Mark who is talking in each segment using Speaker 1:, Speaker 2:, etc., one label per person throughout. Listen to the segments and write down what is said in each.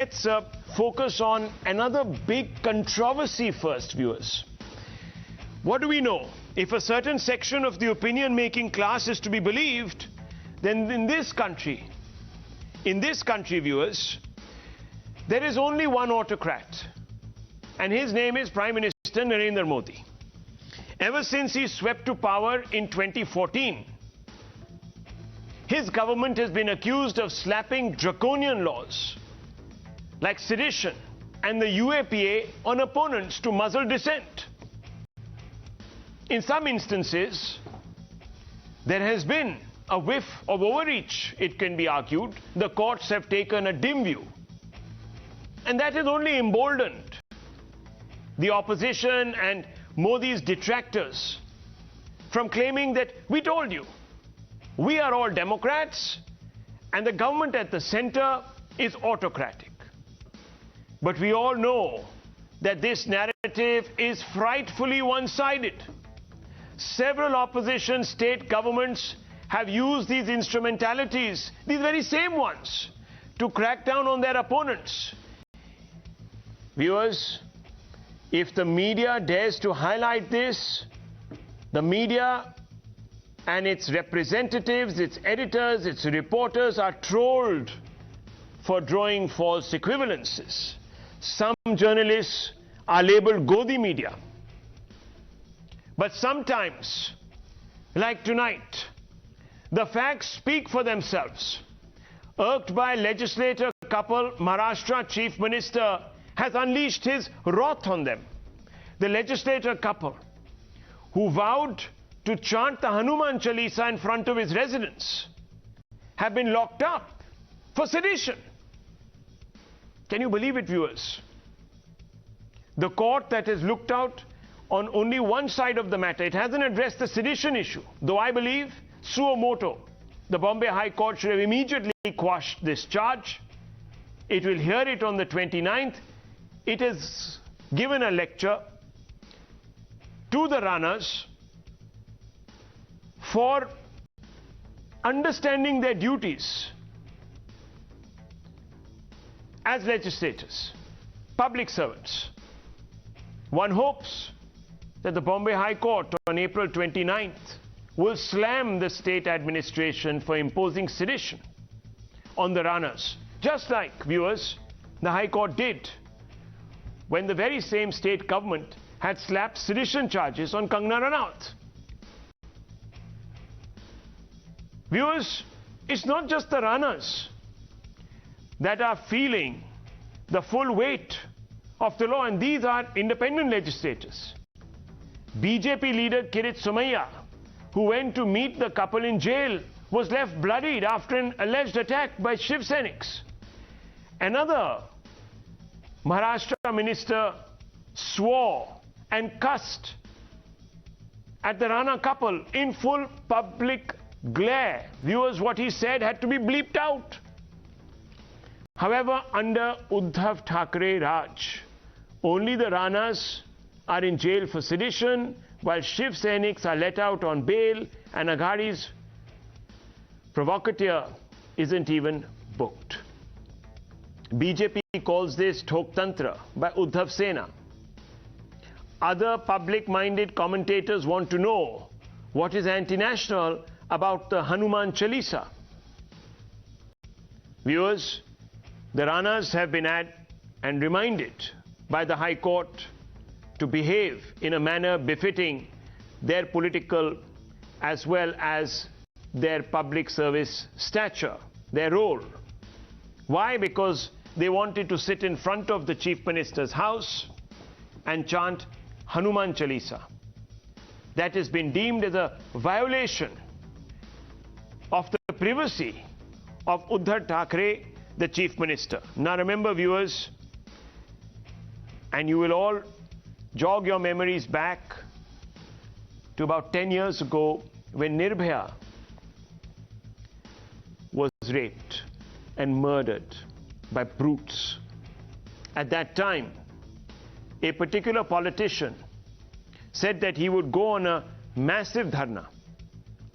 Speaker 1: let's focus on another big controversy first, viewers. What do we know? If a certain section of the opinion-making class is to be believed, then in this country, viewers, there is only one autocrat, and his name is Prime Minister Narendra Modi. Ever since he swept to power in 2014, his government has been accused of slapping draconian laws like sedition and the UAPA on opponents to muzzle dissent. In some instances, there has been a whiff of overreach, it can be argued. The courts have taken a dim view. And that has only emboldened the opposition and Modi's detractors from claiming that we told you, we are all Democrats and the government at the center is autocratic. But we all know that this narrative is frightfully one-sided. Several opposition state governments have used these instrumentalities, these very same ones, to crack down on their opponents. Viewers, if the media dares to highlight this, the media and its representatives, its editors, its reporters are trolled for drawing false equivalences. Some journalists are labeled Godi media. But sometimes, like tonight, the facts speak for themselves. Irked by legislator couple, Maharashtra Chief Minister has unleashed his wrath on them. The legislator couple, who vowed to chant the Hanuman Chalisa in front of his residence, have been locked up for sedition. Can you believe it, viewers? The court that has looked out on only one side of the matter, it hasn't addressed the sedition issue, though I believe suo motu, the Bombay High Court should have immediately quashed this charge. It will hear it on the 29th. It has given a lecture to the Ranas for understanding their duties as legislators, public servants. One hopes that the Bombay High Court on April 29th will slam the state administration for imposing sedition on the Ranas, just like, viewers, the High Court did when the very same state government had slapped sedition charges on Kangana Ranaut. Viewers, it's not just the Ranas that are feeling the full weight of the law, and these are independent legislators. BJP leader Kirit Somaiya, who went to meet the couple in jail, was left bloodied after an alleged attack by Shiv Senics. Another Maharashtra minister swore and cussed at the Rana couple in full public glare. Viewers, what he said had to be bleeped out. However, under Uddhav Thackeray Raj, only the Ranas are in jail for sedition, while Shiv Senics are let out on bail, and Aghadi's provocateur isn't even booked. BJP calls this Thok Tantra by Uddhav Sena. Other public-minded commentators want to know what is anti-national about the Hanuman Chalisa. Viewers, the Ranas have been and reminded by the High Court to behave in a manner befitting their political as well as their public service stature, their role. Why? Because they wanted to sit in front of the Chief Minister's house and chant Hanuman Chalisa. That has been deemed as a violation of the privacy of Uddhav Thackeray, the Chief Minister. Now remember, viewers, and you will all jog your memories back to about 10 years ago when Nirbhaya was raped and murdered by brutes. At that time, a particular politician said that he would go on a massive dharna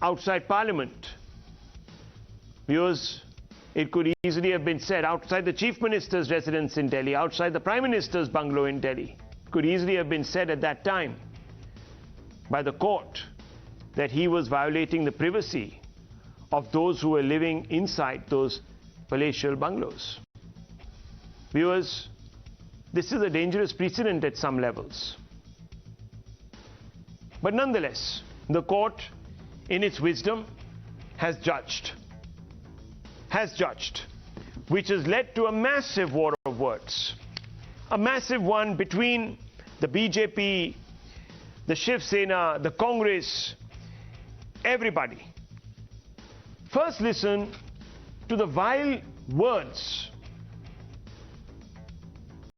Speaker 1: outside Parliament. Viewers, It could easily have been said outside the Chief Minister's residence in Delhi, outside the Prime Minister's bungalow in Delhi. It could easily have been said at that time by the court that he was violating the privacy of those who were living inside those palatial bungalows. Viewers, this is a dangerous precedent at some levels. But nonetheless, the court, in its wisdom, has judged, which has led to a massive war of words, a massive one between the BJP, the Shiv Sena, the Congress, everybody. First listen to the vile words,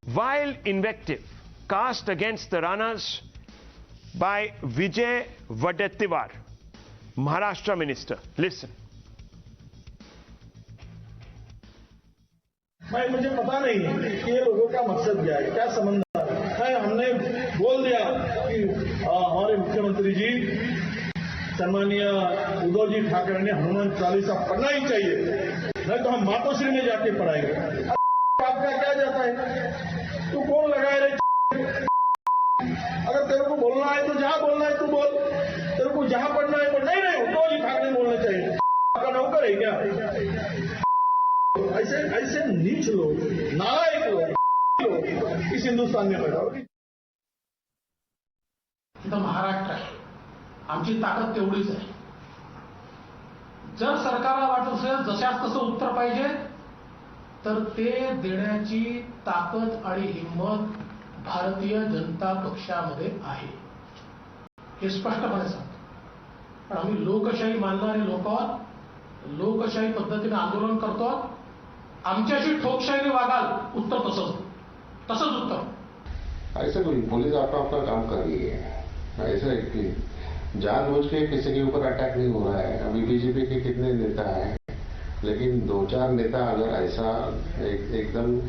Speaker 1: vile invective cast against the Ranas by Vijay Wadettiwar, Maharashtra Minister. Listen.
Speaker 2: भाई मुझे पता नहीं कि ये लोगों का मकसद क्या है, क्या संबंध है। हमने बोल दिया कि हमारे मुख्यमंत्री जी सम्मानीय उद्धव जी ठाकरे ने हनुमान चालीसा पढ़ना ही चाहिए, नहीं तो हम मातोश्री में जाके पढ़ाएंगे। आपका क्या जाता है, तू कौन लगाए रे? अगर तेरे को बोलना है तो जहां बोलना है तू बोल, तेरे को जहां पढ़ना है पढ़। नहीं उद्धव जी ठाकरे बोलना चाहिए। आपका नौकर है क्या? ऐसे नीच लोग, नालायक लोग इस हिंदुस्तान में पैदा होगी।
Speaker 3: इथं महाराष्ट्र आहे, आमची ताकद तेवढीच आहे। जर सरकारला वाटत असेल जशास तसं उत्तर पाहिजे तर ते देण्याची ताकद आणि हिंमत भारतीय जनता पक्षामध्ये आहे, हे स्पष्टपणे सांगतो। पण आम्ही लोकशाही मानणारे लोक आहोत, लोकशाही पद्धतीने आंदोलन करतो। आमच्याशी ठोकशाहीने वागाल, उत्तर तसंच उत्तर।
Speaker 4: ऐसे कोई पुलिस अपना काम कर रही है, ऐसा कि जानबूझ के किसी के ऊपर अटैक नहीं हो रहा है। अभी बीजेपी के कितने नेता हैं, लेकिन 2-4 नेता अगर ऐसा एकदम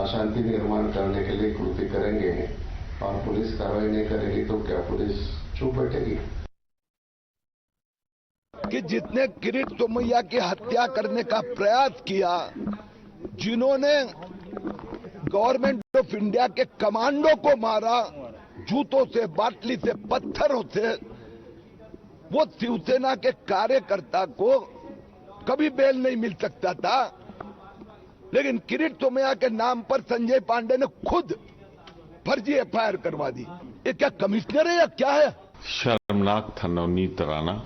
Speaker 4: अशांति निर्माण करने के लिए कृत्य करेंगे और पुलिस कार्रवाई नहीं करेगी तो क्या पुलिस चुप बैठेगी?
Speaker 5: कि जितने किरीट तोमैया की हत्या करने का प्रयास किया, जिन्होंने गवर्नमेंट ऑफ इंडिया के कमांडो को मारा जूतों से, बाटली से, पत्थरों से, वो शिवसेना के कार्यकर्ता को कभी बेल नहीं मिल सकता था। लेकिन किरीट तोमैया के नाम पर संजय पांडे ने खुद फर्जी एफआईआर करवा दी। ये क्या कमिश्नर है या क्या है?
Speaker 6: शर्मनाक था नवनीत राणा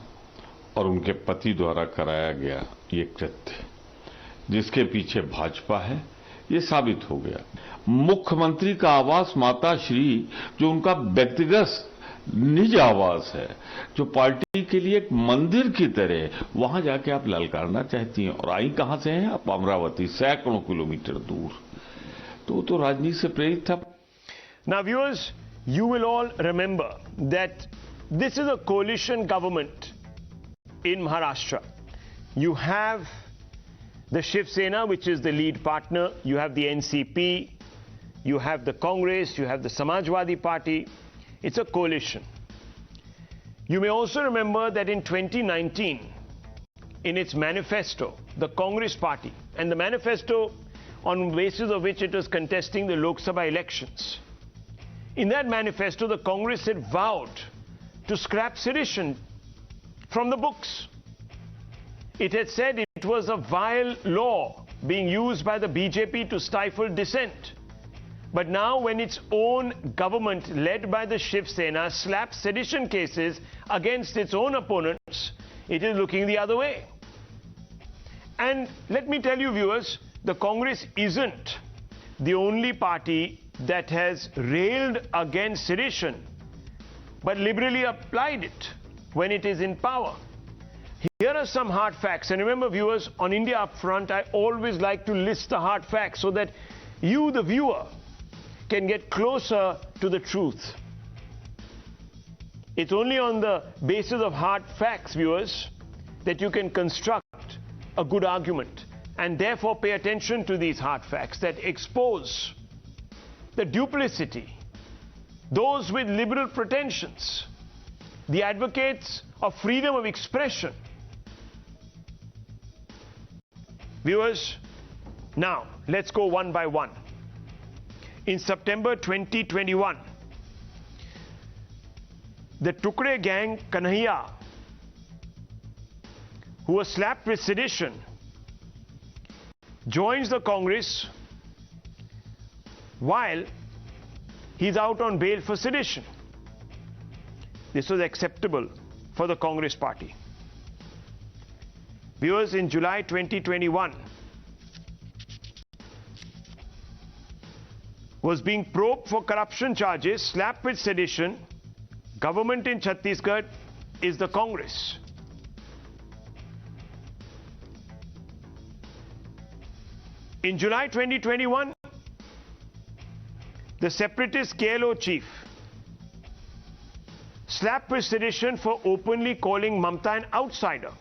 Speaker 6: और उनके पति द्वारा कराया गया ये कृत्य, जिसके पीछे भाजपा है, ये साबित हो गया। मुख्यमंत्री का आवास माताश्री, जो उनका व्यक्तिगत निज आवास है, जो पार्टी के लिए एक मंदिर की तरह, वहां जाके आप ललकारना चाहती हैं। और आई कहां से हैं आप? अमरावती, सैकड़ों किलोमीटर दूर। तो राजनीति से प्रेरित था।
Speaker 1: Now viewers, you will all remember that this is a coalition government in Maharashtra. You have the Shiv Sena, which is the lead partner. You have the NCP. You have the Congress. You have the Samajwadi Party. It's a coalition. You may also remember that in 2019, in its manifesto, the Congress Party, and the manifesto on the basis of which it was contesting the Lok Sabha elections, in that manifesto, the Congress had vowed to scrap sedition from the books. It had said it was a vile law being used by the BJP to stifle dissent. But now when its own government, led by the Shiv Sena, slaps sedition cases against its own opponents, it is looking the other way. And let me tell you, viewers, the Congress isn't the only party that has railed against sedition, but liberally applied it when it is in power. Here are some hard facts. And remember, viewers, on India Upfront, I always like to list the hard facts so that you, the viewer, can get closer to the truth. It's only on the basis of hard facts, viewers, that you can construct a good argument. And therefore, pay attention to these hard facts that expose the duplicity, those with liberal pretensions, the advocates of freedom of expression, Viewers, now let's go one by one. In September 2021, the Tukre gang Kanhaiya, who was slapped with sedition, joins the Congress while he's out on bail for sedition. This was acceptable for the Congress party. Viewers, in July 2021, was being probed for corruption charges, slapped with sedition. Government in Chhattisgarh is the Congress. In July 2021, the separatist KLO chief slapped with sedition for openly calling Mamta an outsider.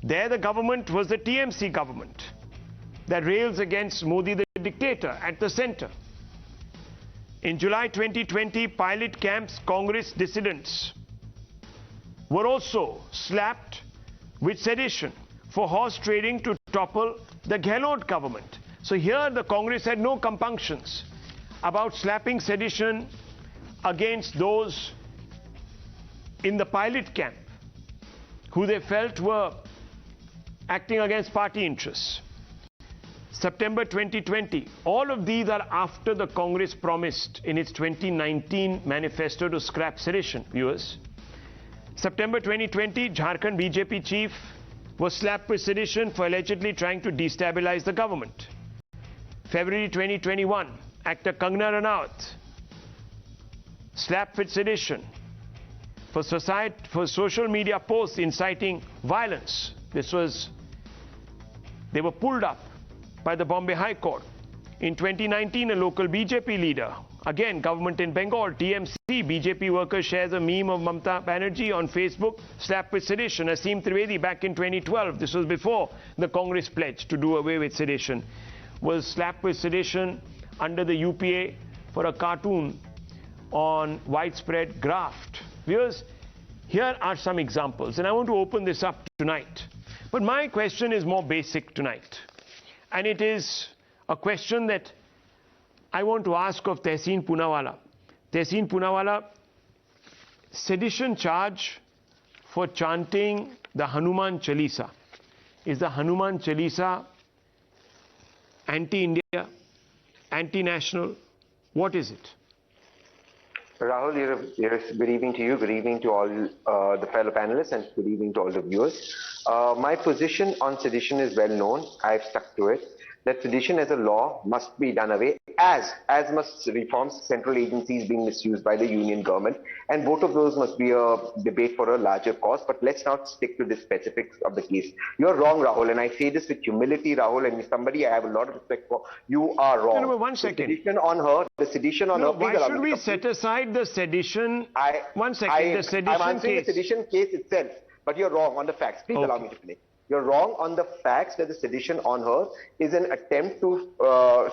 Speaker 1: There the government was the TMC government that rails against Modi the dictator at the center. In July 2020, pilot camps Congress dissidents were also slapped with sedition for horse trading to topple the Gehlot government. So here the Congress had no compunctions about slapping sedition against those in the pilot camp who they felt were acting against party interests. September 2020, all of these are after the Congress promised in its 2019 manifesto to scrap sedition, viewers. September 2020, Jharkhand BJP chief was slapped with sedition for allegedly trying to destabilize the government. February 2021, actor Kangana Ranaut slapped with sedition for social media posts inciting violence. They were pulled up by the Bombay High Court. In 2019, a local BJP leader, again government in Bengal, TMC, BJP worker shares a meme of Mamta Banerjee on Facebook, slapped with sedition. Aseem Trivedi back in 2012, this was before the Congress pledge to do away with sedition, was slapped with sedition under the UPA for a cartoon on widespread graft. Viewers, here are some examples, and I want to open this up tonight. But my question is more basic tonight. And it is a question that I want to ask of Tehseen Poonawalla. Tehseen Poonawalla, sedition charge for chanting the Hanuman Chalisa. Is the Hanuman Chalisa anti-India, anti-national? What is it?
Speaker 7: Rahul, good evening to you, good evening to all the fellow panelists, and good evening to all the viewers. My position on sedition is well known. I've stuck to it. That sedition as a law must be done away, as must reforms, central agencies being misused by the union government, and both of those must be a debate for a larger cause. But let's not stick to the specifics of the case. You're wrong, Rahul, and I say this with humility, Rahul, and somebody I have a lot of respect for. You are wrong.
Speaker 1: No, 1 second.
Speaker 7: The sedition on her.
Speaker 1: Why should we set aside the sedition? 1 second. The sedition
Speaker 7: I'm answering
Speaker 1: case.
Speaker 7: the sedition case itself, but you're wrong on the facts. Please allow me to finish. You're wrong on the facts that the sedition on her is an attempt to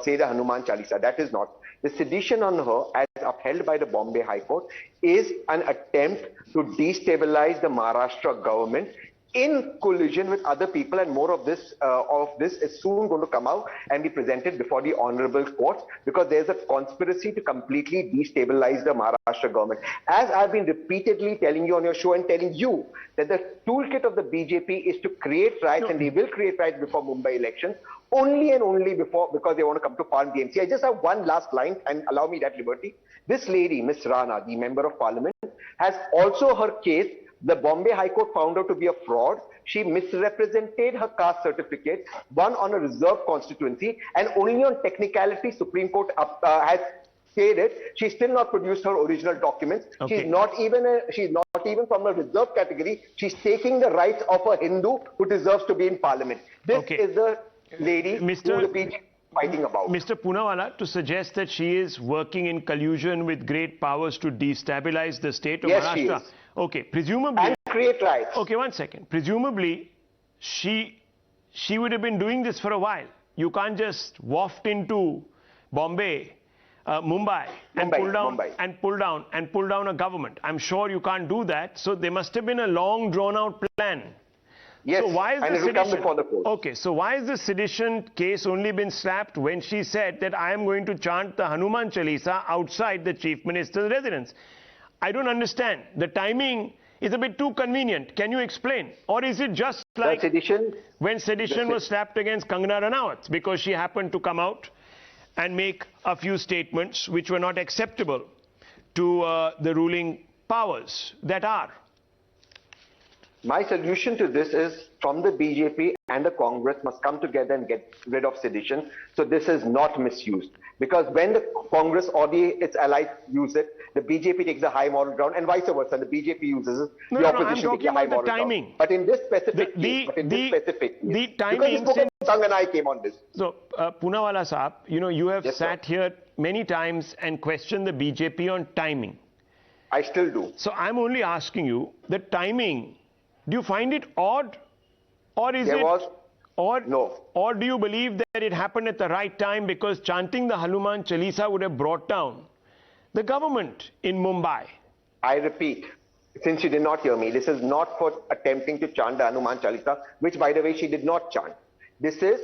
Speaker 7: say the Hanuman Chalisa. That is not. The sedition on her, as upheld by the Bombay High Court, is an attempt to destabilize the Maharashtra government in collision with other people, and more of this is soon going to come out and be presented before the honorable court, because there's a conspiracy to completely destabilize the Maharashtra government. As I've been repeatedly telling you on your show and telling you that the toolkit of the BJP is to create riots, and they will create riots before Mumbai elections, only and only because they want to come to Parliament DMC. I just have one last line, and allow me that liberty. This lady, Miss Rana, the Member of Parliament, has also her case. The Bombay High Court found her to be a fraud. She misrepresented her caste certificate, won on a reserved constituency, and only on technicality Supreme Court has stated she's still not produced her original documents. Okay. She's not even from a reserved category. She's taking the rights of a Hindu who deserves to be in Parliament. This is the lady who the PG fighting about.
Speaker 1: Mr. Poonawalla, to suggest that she is working in collusion with great powers to destabilize the state of Maharashtra.
Speaker 7: Yes, she is.
Speaker 1: Okay, presumably...
Speaker 7: And create riots.
Speaker 1: Okay, 1 second. Presumably, she would have been doing this for a while. You can't just waft into Bombay, Mumbai, and pull down a government. I'm sure you can't do that. So there must have been a long, drawn-out plan.
Speaker 7: Yes,
Speaker 1: So why is
Speaker 7: and
Speaker 1: the
Speaker 7: it will come
Speaker 1: sedition?
Speaker 7: before the court.
Speaker 1: Okay, so why is the sedition case only been slapped when she said that I am going to chant the Hanuman Chalisa outside the Chief Minister's residence? I don't understand. The timing is a bit too convenient. Can you explain? Or is it just like when sedition was slapped against Kangana Ranaut because she happened to come out and make a few statements which were not acceptable to the ruling powers that are?
Speaker 7: My solution to this is from the BJP and the Congress must come together and get rid of sedition. So this is not misused. Because when the Congress or its allies use it, the BJP takes a high moral ground and vice versa. The BJP uses it, the opposition takes a high moral ground. But in this specific case,
Speaker 1: the timing,
Speaker 7: because you spoke of Sangh and I came on this.
Speaker 1: So, Poonawalla Saab, you have sat here many times and questioned the BJP on timing.
Speaker 7: I still do.
Speaker 1: So I'm only asking you, the timing, do you find it odd? Or is or do you believe that it happened at the right time because chanting the Hanuman Chalisa would have brought down the government in Mumbai?
Speaker 7: I repeat, since you did not hear me, this is not for attempting to chant the Hanuman Chalisa, which by the way she did not chant. This is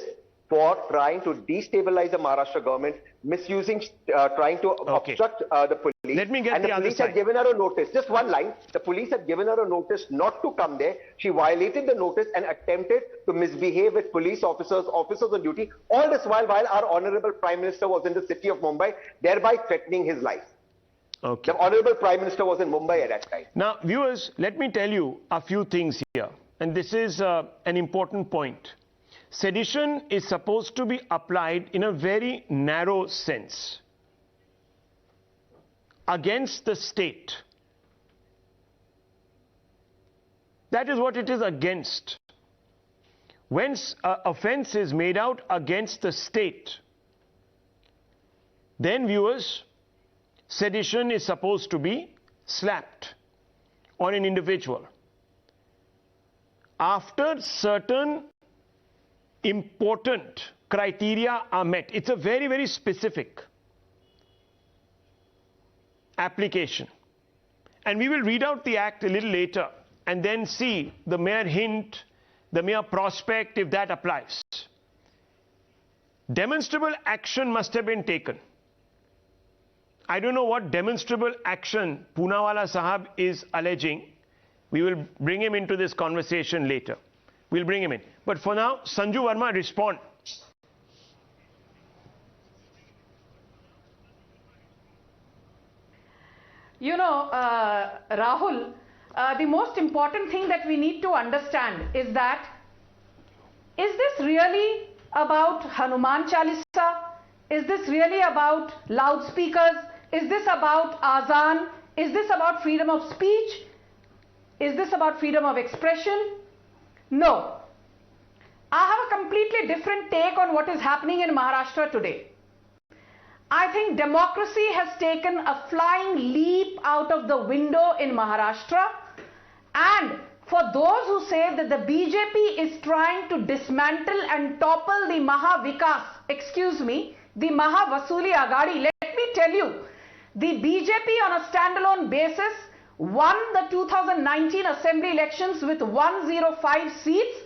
Speaker 7: for trying to destabilize the Maharashtra government, misusing, trying to obstruct the police.
Speaker 1: Let me get
Speaker 7: and the police had given her a notice. Just one line. The police had given her a notice not to come there. She violated the notice and attempted to misbehave with police officers on duty. All this while our Honorable Prime Minister was in the city of Mumbai, thereby threatening his life.
Speaker 1: Okay.
Speaker 7: The Honorable Prime Minister was in Mumbai at that time.
Speaker 1: Now, viewers, let me tell you a few things here. And this is an important point. Sedition is supposed to be applied in a very narrow sense. Against the state. That is what it is against. When offense is made out against the state, then viewers, sedition is supposed to be slapped on an individual. After certain important criteria are met, it's a very, very specific application. And we will read out the act a little later and then see the mere hint, the mere prospect, if that applies. Demonstrable action must have been taken. I don't know what demonstrable action Poonawalla Sahab is alleging. We will bring him into this conversation later. We'll bring him in. But for now, Sanju Verma, respond.
Speaker 8: Rahul, the most important thing that we need to understand is that, is this really about Hanuman Chalisa? Is this really about loudspeakers? Is this about Azaan? Is this about freedom of speech? Is this about freedom of expression? No. I have a completely different take on what is happening in Maharashtra today. I think democracy has taken a flying leap out of the window in Maharashtra, and for those who say that the BJP is trying to dismantle and topple the the Mahavasuli Agadi, let me tell you, the BJP on a standalone basis won the 2019 assembly elections with 105 seats.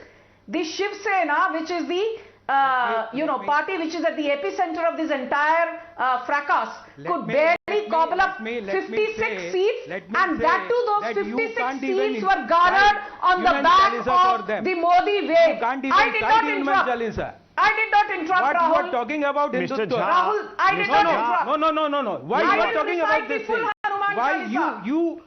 Speaker 8: The Shiv Sena, which is the party which is at the epicenter of this entire fracas, could barely cobble up 56 seats, and that too those 56 seats were garnered on the back of the Modi wave. I did not interrupt. I did not interrupt,
Speaker 9: what
Speaker 8: Rahul.
Speaker 9: you are talking about
Speaker 1: Mr.
Speaker 9: Hindutva.
Speaker 8: Rahul, I did not interrupt.
Speaker 9: No. Why you are talking about this thing? Why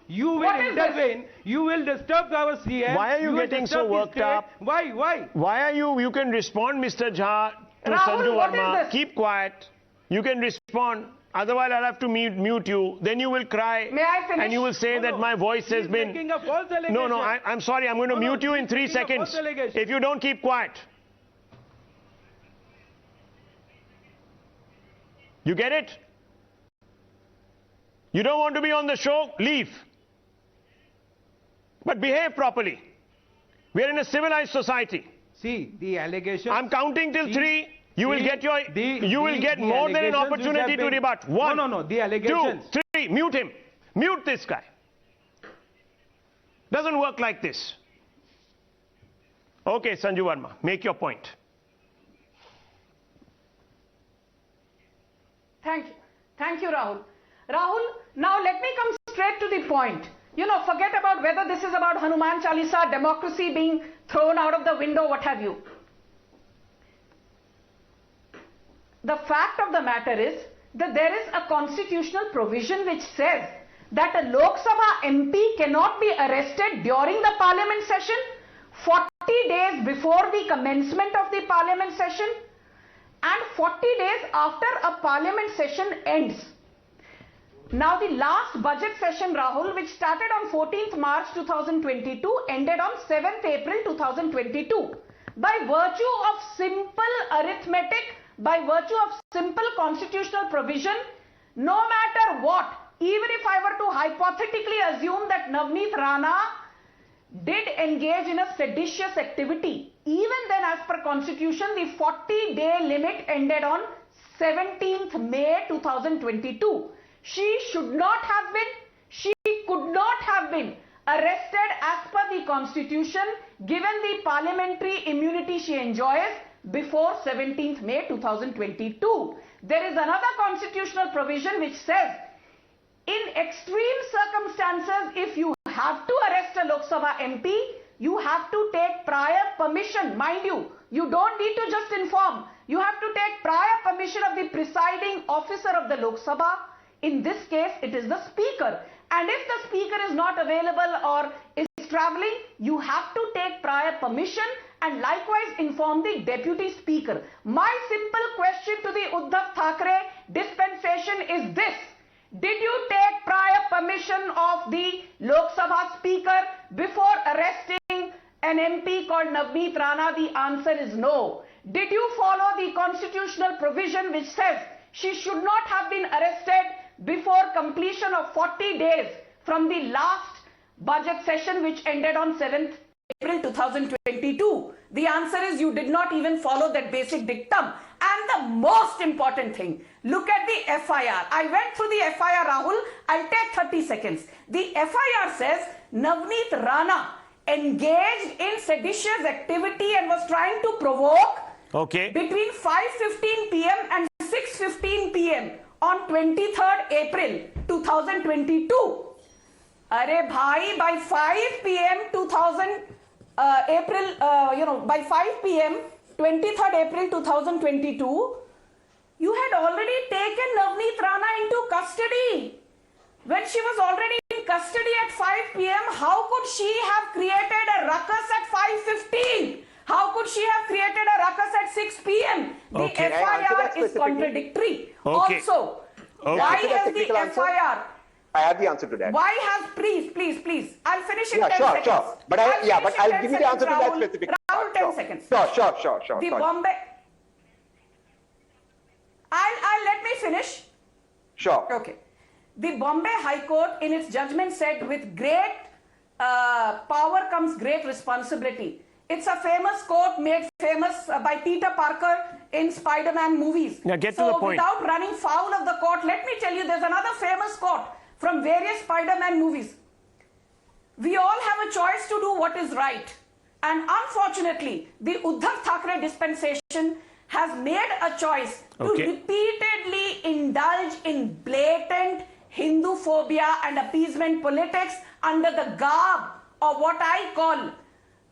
Speaker 9: you will intervene? You will disturb our CM.
Speaker 1: Why are you getting so worked up?
Speaker 9: Why?
Speaker 1: Why are you? You can respond, Mr. Jha, to
Speaker 8: Rahul,
Speaker 1: Sanju
Speaker 8: what
Speaker 1: Verma.
Speaker 8: is this?
Speaker 1: Keep quiet. You can respond. Otherwise, I'll have to mute you. Then you will cry.
Speaker 8: May I finish?
Speaker 1: And you will say that my voice has been...
Speaker 9: making a false allegation.
Speaker 1: No, I'm sorry. I'm going to mute you in 3 seconds. If you don't keep quiet. You get it? You don't want to be on the show? Leave. But behave properly. We are in a civilized society.
Speaker 9: See, the allegation...
Speaker 1: I'm counting till 3. You will get more than an opportunity to rebut. 1,
Speaker 9: No, the allegations...
Speaker 1: 2, 3. Mute him. Mute this guy. Doesn't work like this. Okay, Sanju Verma, make your point.
Speaker 8: Thank you, Rahul. Rahul, now let me come straight to the point. You know, forget about whether this is about Hanuman Chalisa, democracy being thrown out of the window, what have you. The fact of the matter is that there is a constitutional provision which says that a Lok Sabha MP cannot be arrested during the parliament session 40 days before the commencement of the parliament session and 40 days after a parliament session ends. Now the last budget session, Rahul, which started on 14th March 2022, ended on 7th April 2022. By virtue of simple arithmetic, by virtue of simple constitutional provision, no matter what, even if I were to hypothetically assume that Navneet Rana did engage in a seditious activity, even then as per constitution, the 40-day limit ended on 17th May 2022. She should not have been, she could not have been arrested as per the constitution given the parliamentary immunity she enjoys before 17th May 2022. There is another constitutional provision which says in extreme circumstances, if you have to arrest a Lok Sabha MP, you have to take prior permission. Mind you, you don't need to just inform. You have to take prior permission of the presiding officer of the Lok Sabha. In this case, it is the speaker. And if the speaker is not available or is traveling, you have to take prior permission and likewise inform the deputy speaker. My simple question to the Uddhav Thackeray dispensation is this. Did you take prior permission of the Lok Sabha speaker before arresting an MP called Navneet Rana? The answer is no. Did you follow the constitutional provision which says she should not have been arrested before completion of 40 days from the last budget session which ended on 7th April 2022? The answer is you did not even follow that basic dictum. And the most important thing, look at the FIR. I went through the FIR, Rahul. I'll take 30 seconds. The FIR says Navneet Rana engaged in seditious activity and was trying to provoke between 5:15 p.m. and 6:15 p.m. on 23rd April 2022. Arey bhai, by 5 p.m. by 5 p.m. 23rd April 2022, you had already taken Navneet Rana into custody. When she was already in custody at 5 p.m., how could she have created a ruckus at 5:15? How could she have created a ruckus at 6 p.m.? The FIR is contradictory. Also, why has the FIR...
Speaker 7: I have the answer to that.
Speaker 8: Why has... Please. I'll finish in 10
Speaker 7: seconds.
Speaker 8: Sure.
Speaker 7: But I'll give you the answer to that specific.
Speaker 8: Rahul, 10 seconds.
Speaker 7: Sure.
Speaker 8: The Bombay... I'll let me finish.
Speaker 7: Sure.
Speaker 8: Okay. The Bombay High Court in its judgment said with great power comes great responsibility. It's a famous quote made famous by Peter Parker in Spider-Man movies.
Speaker 1: Now get to the point.
Speaker 8: Without running foul of the court, let me tell you there's another famous quote from various Spider-Man movies. We all have a choice to do what is right. And unfortunately, the Uddhav Thackeray dispensation has made a choice to repeatedly indulge in blatant Hindu phobia and appeasement politics under the garb of what I call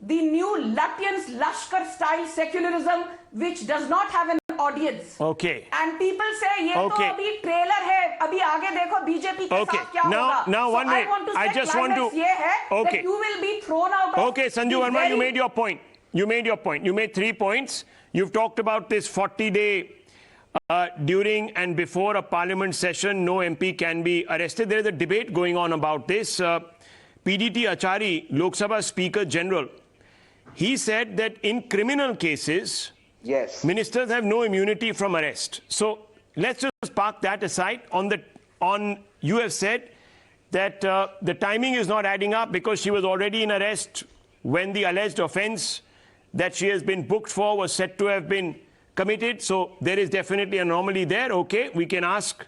Speaker 8: the new Lutyens Lashkar style secularism, which does not have an audience. And people say, ye to abhi trailer hai, abhi aage dekho BJP ke saath kya hoga.
Speaker 1: Now one minute. I just want to...
Speaker 8: that you will be thrown out of...
Speaker 1: Sanju Verma, you made your point. You made 3 points. You've talked about this 40-day during and before a parliament session, no MP can be arrested. There is a debate going on about this. PDT Achari, Lok Sabha Speaker General, he said that in criminal cases, ministers have no immunity from arrest. So let's just park that aside. You have said that the timing is not adding up because she was already in arrest when the alleged offense that she has been booked for was said to have been committed. So there is definitely an anomaly there. Okay, we can ask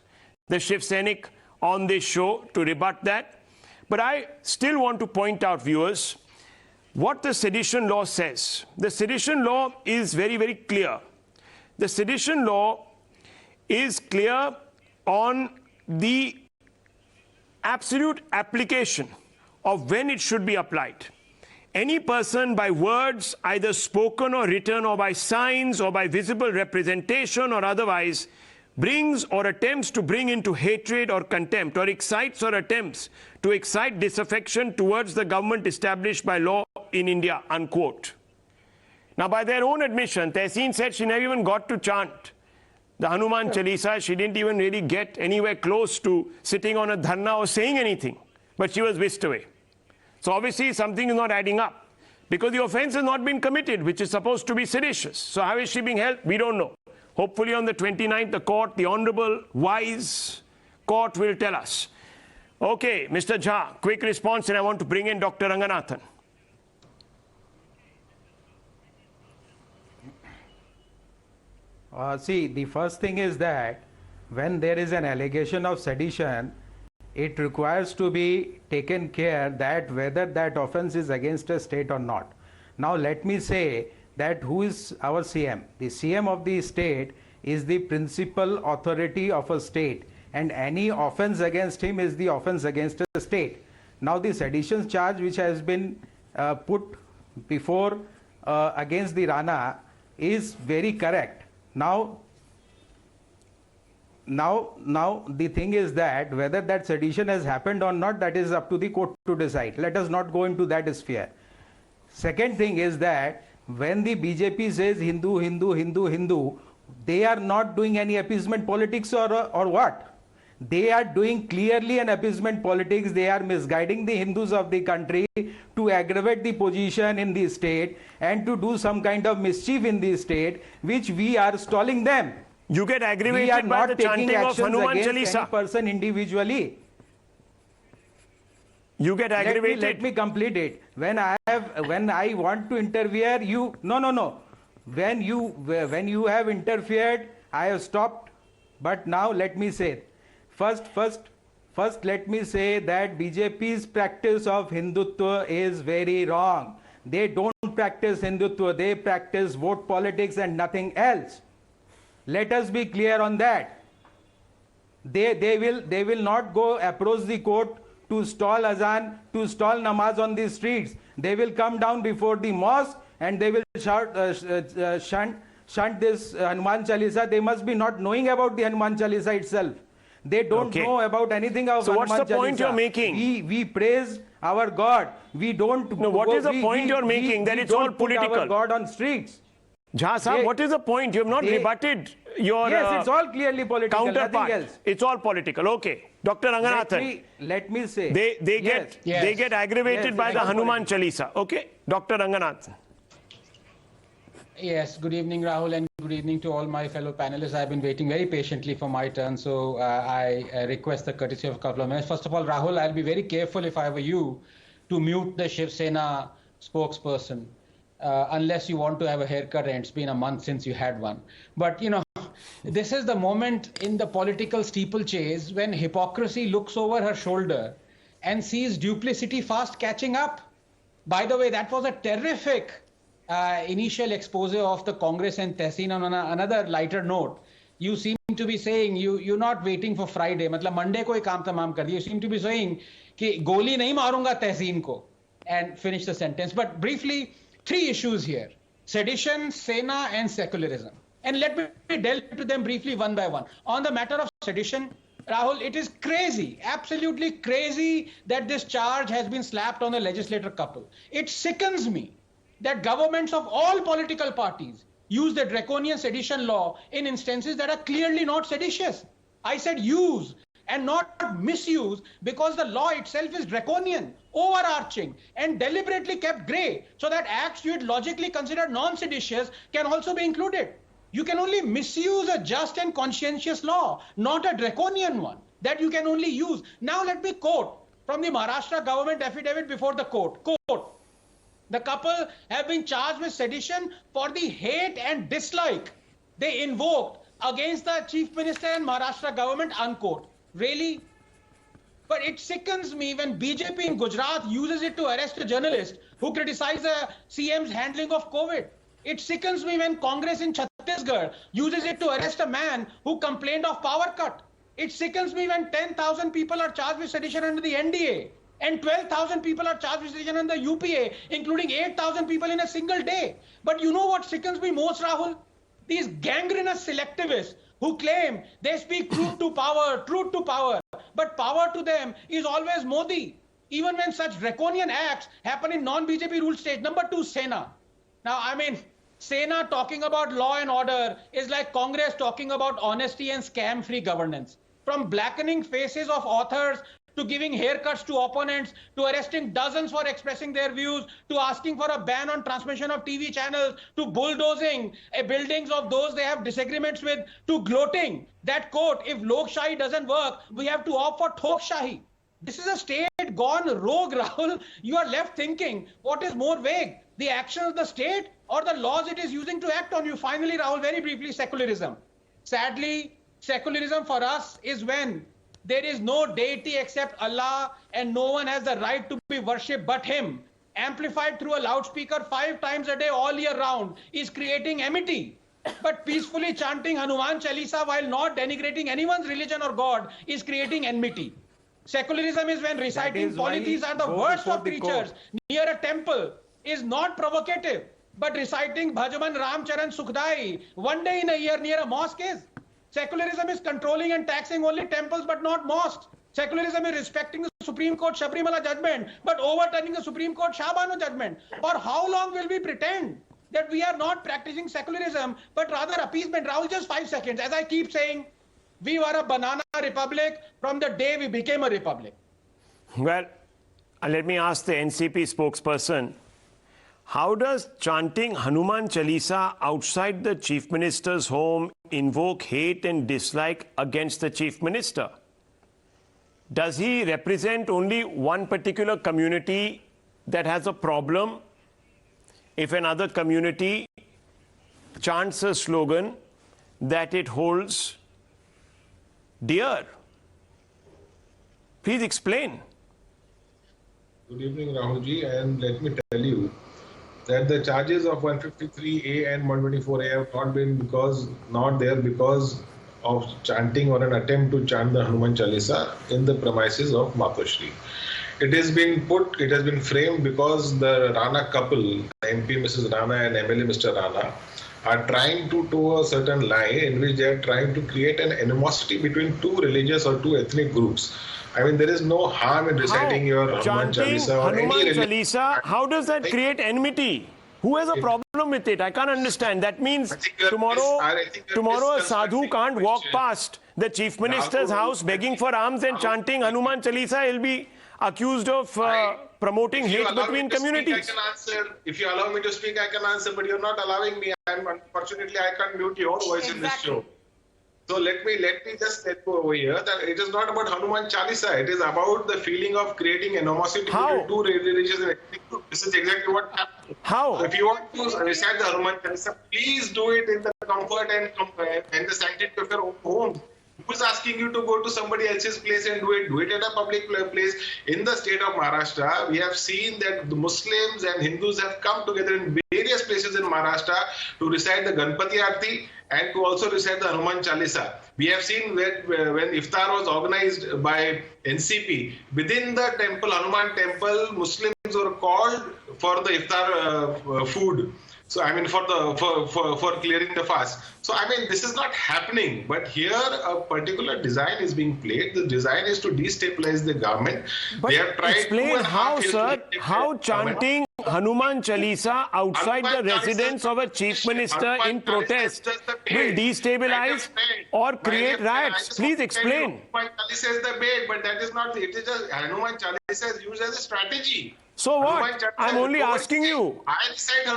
Speaker 1: the Shiv Sainik on this show to rebut that. But I still want to point out, viewers, what the sedition law says. The sedition law is very, very clear. The sedition law is clear on the absolute application of when it should be applied. Any person by words, either spoken or written, or by signs, or by visible representation or otherwise, brings or attempts to bring into hatred or contempt, or excites or attempts to excite disaffection towards the government established by law in India, unquote. Now, by their own admission, Tehseen said she never even got to chant the Hanuman Chalisa. She didn't even really get anywhere close to sitting on a dharna or saying anything, but she was whisked away. So obviously something is not adding up, because the offense has not been committed, which is supposed to be seditious. So how is she being held? We don't know. Hopefully on the 29th, the court, the honorable, wise court, will tell us. Okay, Mr. Jha, quick response, and I want to bring in Dr. Ranganathan.
Speaker 9: See, the first thing is that when there is an allegation of sedition, it requires to be taken care that whether that offense is against a state or not. Now let me say that who is our CM? The CM of the state is the principal authority of a state, and any offense against him is the offense against a state. Now the sedition charge which has been put before against the Rana is very correct. Now the thing is that whether that sedition has happened or not, that is up to the court to decide. Let us not go into that sphere. Second thing is that when the BJP says Hindu, Hindu, Hindu, Hindu, they are not doing any appeasement politics or what? They are doing clearly an appeasement politics. They are misguiding the Hindus of the country to aggravate the position in the state and to do some kind of mischief in the state, which we are stalling them.
Speaker 1: You get aggravated by the chanting of Hanuman Chalisa.
Speaker 9: Any person individually.
Speaker 1: You get aggravated.
Speaker 9: Let me complete it. When I want to interfere, you no. When you have interfered, I have stopped. But now let me say, first let me say that BJP's practice of Hindutva is very wrong. They don't practice Hindutva. They practice vote politics and nothing else. Let us be clear on that. They will not go approach the court to stall Azaan, to stall namaz on the streets. They will come down before the mosque and they will shunt this Hanuman Chalisa. They must be not knowing about the Hanuman Chalisa itself. They don't know about anything of Hanuman Chalisa.
Speaker 1: So what's the point you're making?
Speaker 9: We praise our God. We don't.
Speaker 1: No, what is the point you're making? That it's all political.
Speaker 9: Put our God on streets.
Speaker 1: Jha Sahab, what is the point? You have not rebutted your
Speaker 9: yes, it's all clearly political.
Speaker 1: counterpart.
Speaker 9: Nothing else.
Speaker 1: It's all political. Okay, Dr. Ranganathan.
Speaker 9: Let me say
Speaker 1: they get aggravated by the Hanuman Chalisa. Okay, Dr. Ranganathan.
Speaker 10: Yes, good evening, Rahul, and good evening to all my fellow panelists. I've been waiting very patiently for my turn, so I request the courtesy of a couple of minutes. First of all, Rahul, I'll be very careful if I were you to mute the Shiv Sena spokesperson. Unless you want to have a haircut, and it's been a month since you had one. But, you know, this is the moment in the political steeplechase when hypocrisy looks over her shoulder and sees duplicity fast catching up. By the way, that was a terrific initial expose of the Congress and Tehseen. On another lighter note, you seem to be saying you're not waiting for Friday. मतलब Monday को ही काम तमाम कर दिया. You seem to be saying कि गोली नहीं मारूंगा Tehseen को, and finish the sentence. But briefly, three issues here: sedition, Sena, and secularism. And let me delve into them briefly one by one. On the matter of sedition, Rahul, it is crazy, absolutely crazy that this charge has been slapped on a legislator couple. It sickens me that governments of all political parties use the draconian sedition law in instances that are clearly not seditious. I said use and not misuse, because the law itself is draconian, overarching, and deliberately kept grey, so that acts you would logically consider non-seditious can also be included. You can only misuse a just and conscientious law, not a draconian one that you can only use. Now let me quote from the Maharashtra government affidavit before the court. Quote, the couple have been charged with sedition for the hate and dislike they invoked against the Chief Minister and Maharashtra government, unquote. Really? But it sickens me when BJP in Gujarat uses it to arrest a journalist who criticized the CM's handling of COVID. It sickens me when Congress in Chhattisgarh uses it to arrest a man who complained of power cut. It sickens me when 10,000 people are charged with sedition under the NDA and 12,000 people are charged with sedition under the UPA, including 8,000 people in a single day. But you know what sickens me most, Rahul? These gangrenous selectivists who claim they speak truth to power, but power to them is always Modi, even when such draconian acts happen in non-BJP ruled states. Number two, Sena. Now, I mean, Sena talking about law and order is like Congress talking about honesty and scam-free governance. From blackening faces of authors to giving haircuts to opponents, to arresting dozens for expressing their views, to asking for a ban on transmission of TV channels, to bulldozing buildings of those they have disagreements with, to gloating that, quote, if Lokshahi doesn't work, we have to opt for Thokshahi. This is a state gone rogue, Rahul. You are left thinking, what is more vague, the action of the state or the laws it is using to act on you? Finally, Rahul, very briefly, secularism. Sadly, secularism for us is when there is no deity except Allah and no one has the right to be worshipped but Him. Amplified through a loudspeaker 5 times a day all year round is creating enmity. But peacefully chanting Hanuman Chalisa while not denigrating anyone's religion or God is creating enmity. Secularism is when reciting polythees are the worst of creatures near a temple is not provocative, but reciting Bhajaman Ramcharan Sukhdai one day in a year near a mosque is. Secularism is controlling and taxing only temples but not mosques. Secularism is respecting the Supreme Court Sabrimala judgment but overturning the Supreme Court Shah Banu judgment. For how long will we pretend that we are not practicing secularism but rather appeasement? Rahul, just 5 seconds. As I keep saying, we were a banana republic from the day we became a republic.
Speaker 1: Well, let me ask the NCP spokesperson. How does chanting Hanuman Chalisa outside the Chief Minister's home invoke hate and dislike against the Chief Minister? Does he represent only one particular community that has a problem if another community chants a slogan that it holds dear? Please explain.
Speaker 11: Good evening, Rahulji, and let me tell you that the charges of 153A and 124A have not been because of chanting or an attempt to chant the Hanuman Chalisa in the premises of Matoshree. It has been framed because the Rana couple, MP Mrs. Rana and MLA Mr. Rana, are trying to toe a certain line in which they are trying to create an animosity between two religious or two ethnic groups. I mean, there is no harm in reciting your Hanuman Chalisa or any
Speaker 1: Chalisa, how does that create enmity? Who has a problem with it? I can't understand. That means tomorrow a sadhu can't walk past the Chief Minister's house begging for alms and chanting Hanuman Chalisa. He'll be accused of promoting hate between communities.
Speaker 11: If you allow me to speak, I can answer, but you're not allowing me. And unfortunately, I can't mute your voice in this show. So let me just let go over here that it is not about Hanuman Chalisa. It is about the feeling of creating animosity between two religious and ethnic groups. This is exactly what happened.
Speaker 1: How?
Speaker 11: So if you want to recite the Hanuman Chalisa, please do it in the comfort and the sanctity of your own home. Who's asking you to go to somebody else's place and do it? Do it at a public place. In the state of Maharashtra, we have seen that the Muslims and Hindus have come together in various places in Maharashtra to recite the Ganpati Aarti and to also recite the Hanuman Chalisa. We have seen that when Iftar was organized by NCP, within the temple, Hanuman temple, Muslims were called for the Iftar food. So I mean for clearing the fast. So I mean this is not happening, but here a particular design is being played. The design is to destabilize the government.
Speaker 1: But they have tried explain how, sir, how chanting Hanuman Chalisa outside the residence of a Chief Minister in protest will destabilize or create riots. Please explain.
Speaker 11: Hanuman Chalisa is the bait, but that is not. It is just Hanuman Chalisa is used as a strategy.
Speaker 1: So what? I'm only asking you,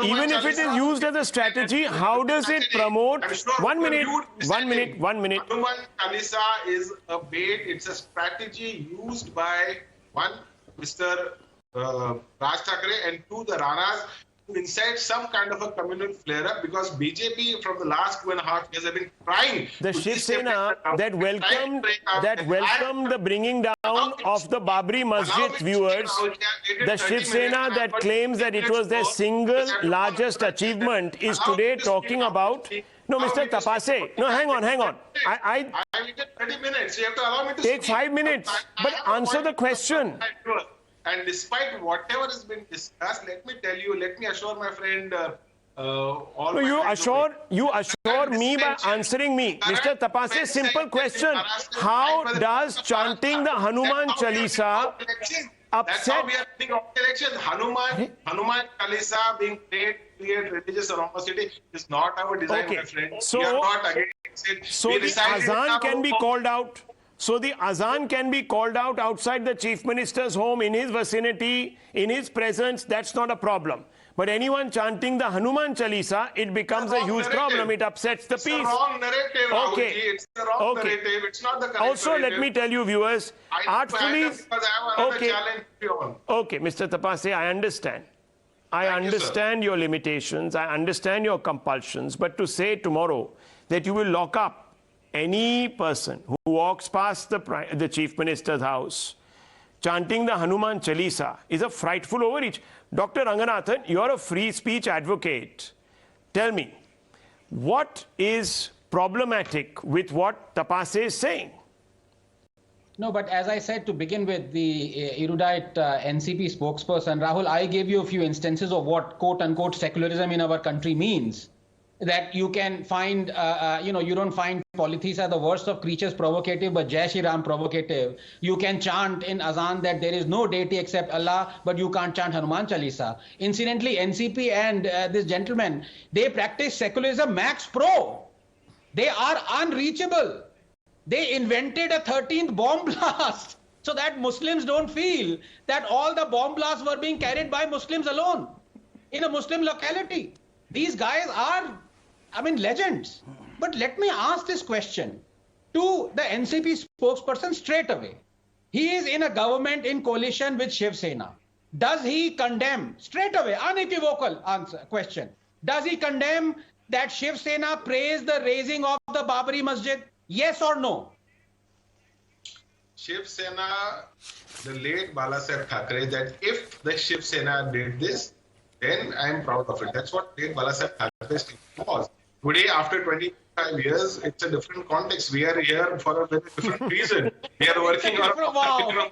Speaker 1: even if it is used as a strategy, how does it promote? 1 minute. Hanuman
Speaker 11: Chalisa is a bait, it's a strategy used by one, Mr. Raj Thackeray, and two, the Ranas, to incite some kind of a communal flare-up, because BJP from the last 2.5 years have been trying.
Speaker 1: The Shiv Sena that welcomed the bringing down of the Babri Masjid, viewers, the Shiv Sena that claims that it was their single largest achievement is today talking about. No, Mr. Tapase. No, hang on. I
Speaker 11: waited 30 minutes. You have to allow me to
Speaker 1: take
Speaker 11: speak.
Speaker 1: 5 minutes, but answer the question.
Speaker 11: And despite whatever has been discussed, let me assure my friend.
Speaker 1: You assure me by answering me. Mr. Tapase, simple question. How does chanting the Hanuman Chalisa upset?
Speaker 11: We are having election. Hanuman Chalisa being create religious animosity is not our design, my friend.
Speaker 1: So,
Speaker 11: we are not against it.
Speaker 1: So the Azaan can be called out. So the Azaan can be called out outside the Chief Minister's home, in his vicinity, in his presence. That's not a problem. But anyone chanting the Hanuman Chalisa, it becomes a huge problem. It upsets the peace.
Speaker 11: It's the wrong narrative,
Speaker 1: Okay.
Speaker 11: It's the wrong narrative. It's not the correct
Speaker 1: Also,
Speaker 11: narrative.
Speaker 1: let me tell you, viewers, artfully.
Speaker 11: Okay.
Speaker 1: Okay, Mr. Tapase, I understand. I understand your limitations. I understand your compulsions. But to say tomorrow that you will lock up any person who walks past the Chief Minister's house chanting the Hanuman Chalisa is a frightful overreach. Dr. Ranganathan, you're a free speech advocate. Tell me, what is problematic with what Tapase is saying?
Speaker 10: No, but as I said to begin with, the erudite NCP spokesperson, Rahul, I gave you a few instances of what quote-unquote secularism in our country means. That you can find, you don't find Polytheista the worst of creatures provocative, but Jai Shri Ram provocative. You can chant in Azaan that there is no deity except Allah, but you can't chant Hanuman Chalisa. Incidentally, NCP and this gentleman, they practice secularism max pro. They are unreachable. They invented a 13th bomb blast so that Muslims don't feel that all the bomb blasts were being carried by Muslims alone in a Muslim locality. These guys are, legends. But let me ask this question to the NCP spokesperson straight away. He is in a government in coalition with Shiv Sena. Does he condemn, straight away, unequivocal question, does he condemn that Shiv Sena praised the raising of the Babri Masjid? Yes or no?
Speaker 11: Shiv Sena, the late Balasaheb Thackeray, that if the Shiv Sena did this, then I am proud of it. That's what late Balasaheb Thackeray's statement was. Today, after 25 years, it's a different context. We are here for a very different reason. We are working on a program.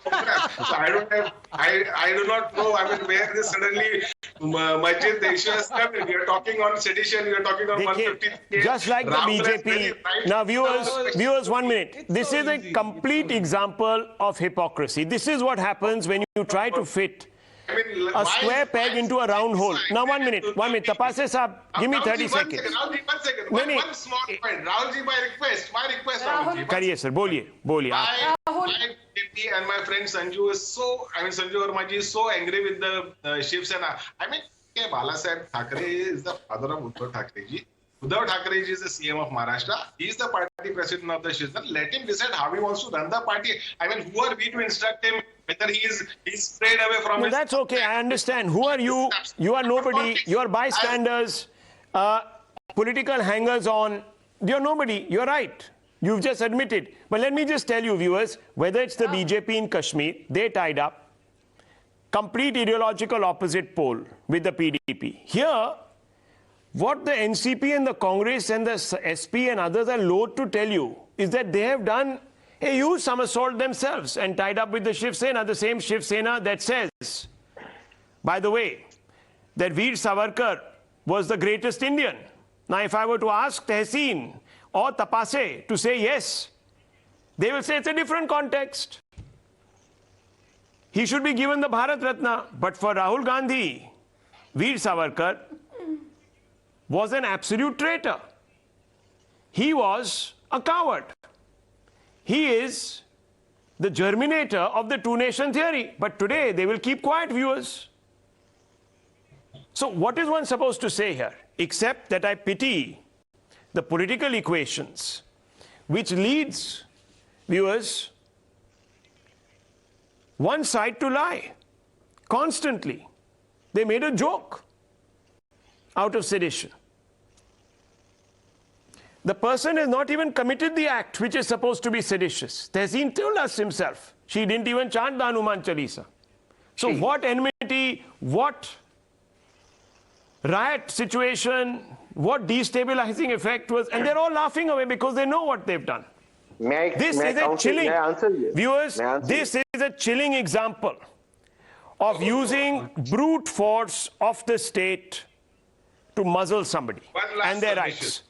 Speaker 11: So I do not know. Where this suddenly Masjid, the issue has come. We are talking on sedition. We are talking on 150.
Speaker 1: Just like the BJP. Now, viewers, 1 minute. This is a complete example of hypocrisy. This is what happens when you try to fit a square peg into a round hole. Now, 1 minute. Tapase Saab, give me 30 seconds.
Speaker 11: One second. One small point. Rahulji, my request, Rahulji.
Speaker 1: Kariye, sir. Boliye.
Speaker 11: My deputy and my friend Sanju Verma ji is so angry with the Shiv Sena. Balasaheb Thackeray is the father of Uddhav Thackeray ji. Uddhav Thackeray ji is the CM of Maharashtra. He is the party president of the Shiv Sena. Let him decide how he wants to run the party. Who are we to instruct him whether he's strayed away from his...
Speaker 1: That's okay. I understand. Who are you? You are nobody. You are bystanders, political hangers-on. You're nobody. You're right. You've just admitted. But let me just tell you, viewers, whether it's the BJP in Kashmir, they tied up. Complete ideological opposite pole with the PDP. Here, what the NCP and the Congress and the SP and others are loath to tell you is that they have done a huge somersault themselves and tied up with the Shiv Sena, the same Shiv Sena that says, by the way, that Veer Savarkar was the greatest Indian. Now, if I were to ask Tehseen or Tapase to say yes, they will say it's a different context. He should be given the Bharat Ratna. But for Rahul Gandhi, Veer Savarkar was an absolute traitor. He was a coward. He is the germinator of the two-nation theory. But today, they will keep quiet, viewers. So what is one supposed to say here? Except that I pity the political equations, which leads, viewers, one side to lie constantly. They made a joke out of sedition. The person has not even committed the act which is supposed to be seditious. Tehseen told us himself. She didn't even chant the Hanuman Chalisa. So what enmity, what riot situation, what destabilizing effect was, and they're all laughing away because they know what they've done. This is a chilling, viewers, this is a chilling example of using brute force of the state to muzzle somebody and their rights.